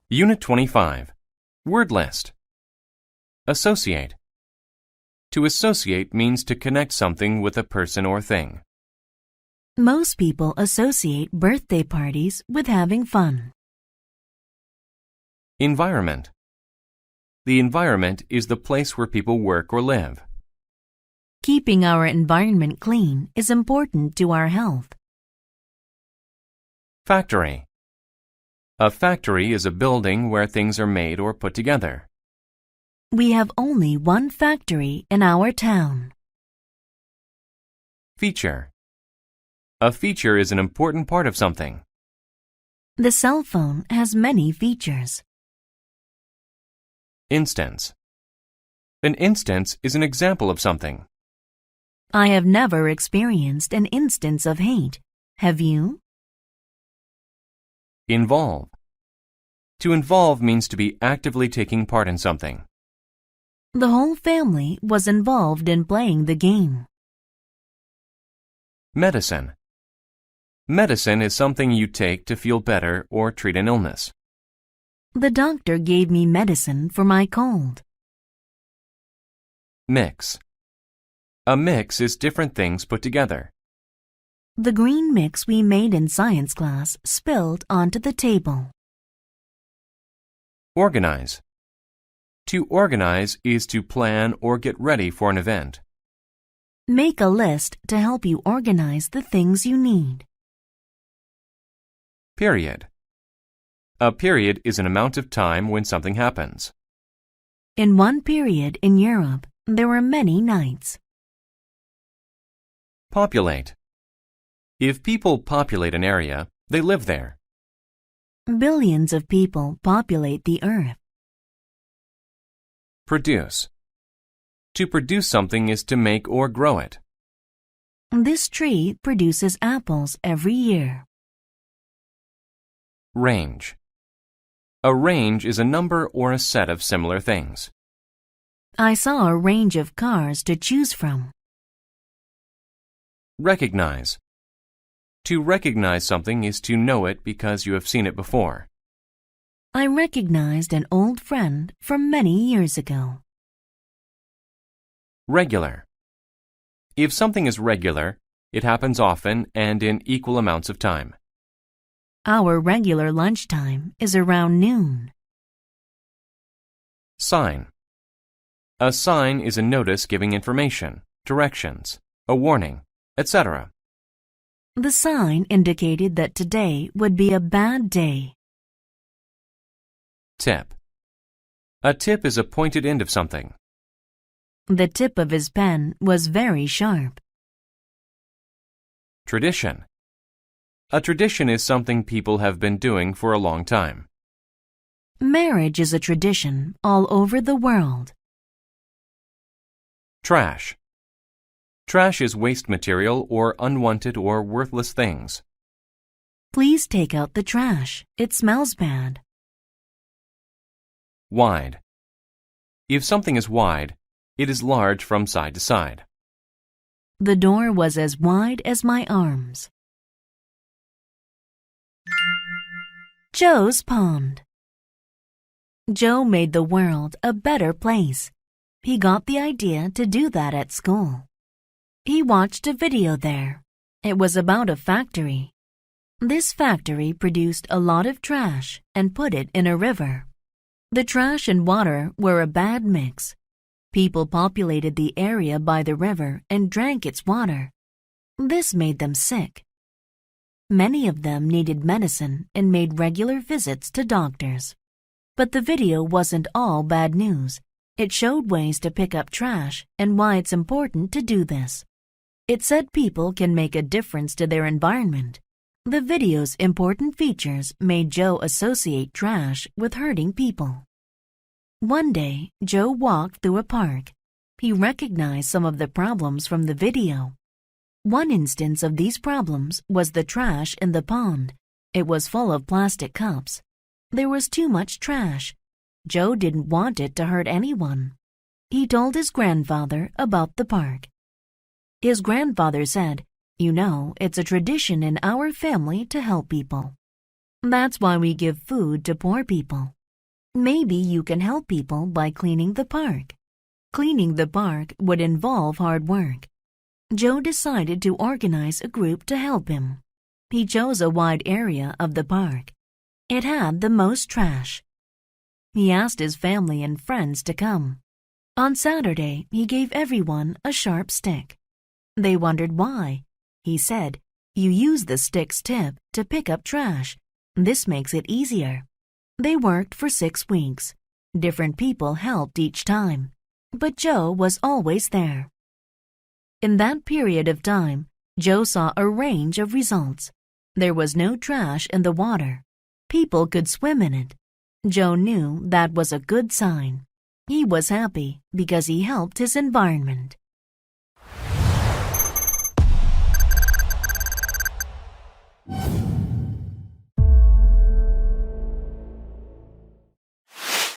Unit 25. Word list. Associate. To associate means to connect something with a person or thing. Most people associate birthday parties with having fun. Environment. The environment is the place where people work or live. Keeping our environment clean is important to our health. Factory. A factory is a building where things are made or put together. We have only one factory in our town. Feature. A feature is an important part of something. The cell phone has many features. Instance. An instance is an example of something. I have never experienced an instance of hate. Have you? Involve. To involve means to be actively taking part in something. The whole family was involved in playing the game. Medicine. Medicine is something you take to feel better or treat an illness. The doctor gave me medicine for my cold. Mix. A mix is different things put together. The green mix we made in science class spilled onto the table. Organize. To organize is to plan or get ready for an event. Make a list to help you organize the things you need. Period. A period is an amount of time when something happens. In one period in Europe, there were many nights. Populate. If people populate an area, they live there. Billions of people populate the earth. Produce. To produce something is to make or grow it. This tree produces apples every year. Range. A range is a number or a set of similar things. I saw a range of cars to choose from. Recognize. To recognize something is to know it because you have seen it before. I recognized an old friend from many years ago. Regular. If something is regular, it happens often and in equal amounts of time. Our regular lunchtime is around noon. Sign. A sign is a notice giving information, directions, a warning, etc. The sign indicated that today would be a bad day. Tip. A tip is a pointed end of something. The tip of his pen was very sharp. Tradition. A tradition is something people have been doing for a long time. Marriage is a tradition all over the world. Trash. Trash is waste material or unwanted or worthless things. Please take out the trash. It smells bad. Wide. If something is wide, it is large from side to side. The door was as wide as my arms. Joe's pond. Joe made the world a better place. He got the idea to do that at school. He watched a video there. It was about a factory. This factory produced a lot of trash and put it in a river. The trash and water were a bad mix. People populated the area by the river and drank its water. This made them sick. Many of them needed medicine and made regular visits to doctors. But the video wasn't all bad news. It showed ways to pick up trash and why it's important to do this. It said people can make a difference to their environment. The video's important features made Joe associate trash with hurting people. One day, Joe walked through a park. He recognized some of the problems from the video. One instance of these problems was the trash in the pond. It was full of plastic cups. There was too much trash. Joe didn't want it to hurt anyone. He told his grandfather about the park. His grandfather said, "You know, it's a tradition in our family to help people. That's why we give food to poor people. Maybe you can help people by cleaning the park. Cleaning the park would involve hard work. Joe decided to organize a group to help him. He chose a wide area of the park. It had the most trash. He asked his family and friends to come. On Saturday, he gave everyone a sharp stick. They wondered why. He said, "You use the stick's tip to pick up trash. This makes it easier." They worked for 6 weeks. Different people helped each time, but Joe was always there. In that period of time, Joe saw a range of results. There was no trash in the water. People could swim in it. Joe knew that was a good sign. He was happy because he helped his environment.